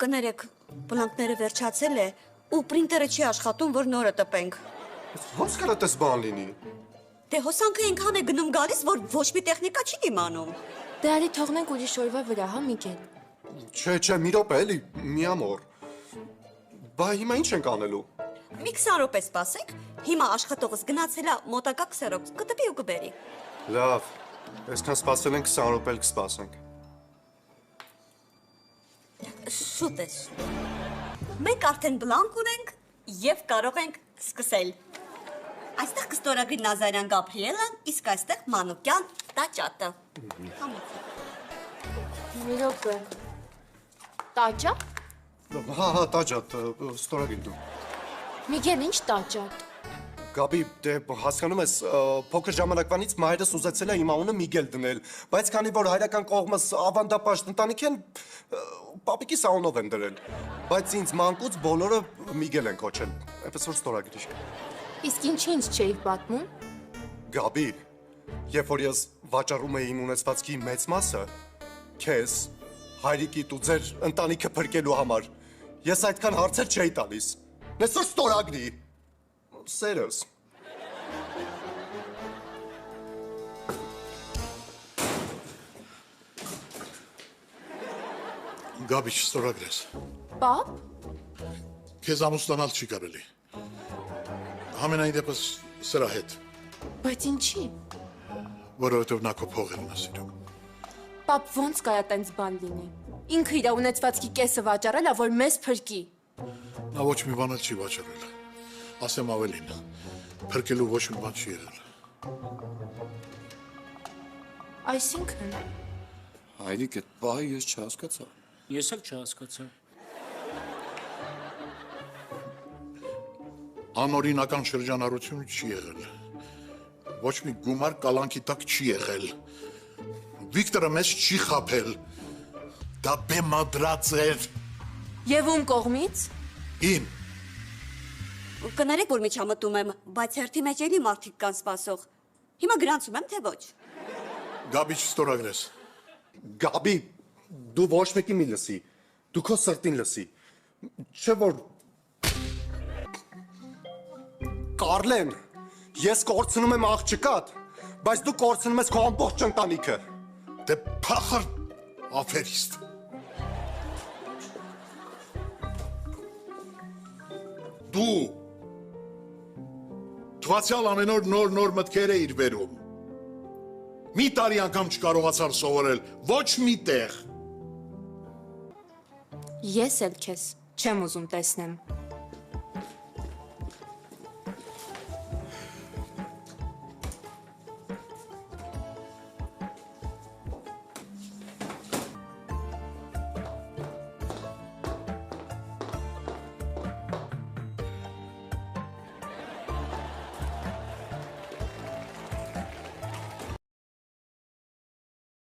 կներեք, բլանկները վերջացել է ու պրինտերը չի աշխատում, որ նորը տպենք։ Ոնց կարա տես բան լինի։ Դե հոսանքը այնքան է գնում գալիս, որ ոչ մի տեխնիկա չի դիմանում։ Դե արի թողնենք ուրիշ օրվա վրա, հա Միգել։ Չէ, մի րոպե էլի, մի ամոր։ Բա հիմա ինչ ենք անելու։ Մի 20 րոպե սպասեք, հիմա աշխատողս գնացել է մոտակա 20 րոպե, կտպի ու կբերի։ Լավ, այսքան սպասել ենք 20 րոպե էլ կսպասենք։ Շուտ է։ Մենք արդեն բլանկ ունենք եւ կարող ենք սկսել։ Այստեղ կստորագրի Նազարյան Գաբրիելը, իսկ այստեղ Մանուկյան Տաճատը։ Մի րոպե։ Տաճա։ Հա, տաճատ, ստորագրի դու։ Միգել, ինչ տաճատ։ Գաբի, դե հասկանում ես, փոքր ժամանակվանից մայրս ուզեցել է իմ անունը Միգել դնել, բայց քանի որ հայրական կողմս ավանդապաշտ ընտանիք են, պապիկիս անունով են դրել։ Բայց ինձ մանկուց բոլորը Միգել են կոչել, այնպես որ ստորագրի։ Իսկ ինչի ինձ չէի պատմում։ Գաբի, երբ որ ես վաճառում էի իմ ունեցվածքի մեծ մասը, քեզ, հայրիկիդ ու ձեր ընտանիքը փրկելու համար, ես այդքան հարցեր չէի տալիս։ Այսօր ստորագրի։ Սերս։ Գաբի չստորագրես։ Պապ։ Քեզ ամուսնանալ չի կարելի։ Համենայն դեպս սրա հետ, Բայց ինչի։ որովհետև նա քո փողերն է սիրում։ Պապ ոնց կարա տենց բան լինի։ Ինքը իր ունեցվածքի կեսը վաճառել ա, որ մեզ փրկի։ Նա ոչ մի բան էլ չի վաճառել։ Ասեմ ավելին, փրկելու ոչ մի բան չի եղել։ Այսինքն։ Հայրիկ, այդ պահը ես չհասկացա։ Ես էլ չհասկացա։ Անօրինական շրջանառություն չի եղել։ Ոչ մի գումար կալանքի տակ չի եղել։ Վիկտորը մեզ չի խաբել։ Դա բեմադրած էր։ Եվ ում կողմից։ Իմ։ Կներեք, որ միջամտում եմ, բայց հերթի մեջ էլի մարդիկ կան սպասող։ Հիմա գրանցում եմ, թե ոչ։ Գաբի չստորագրես։ Գաբի, դու ոչ մեկի մի լսի, դու քո սրտին լսի, չէ որ… Կարլեն, ես կորցնում եմ աղջկատ, բայց դու կորցնում ես քո ամբողջ ընտանիքը։ Դե փախր աֆերիստ։ Դու թվացյալ ամեն օր նոր մտքեր էիր բերում։ Մի տարի անգամ չկարողացար սովորել ոչ մի տեղ։ Ես էլ քեզ չեմ ուզում տեսնեմ։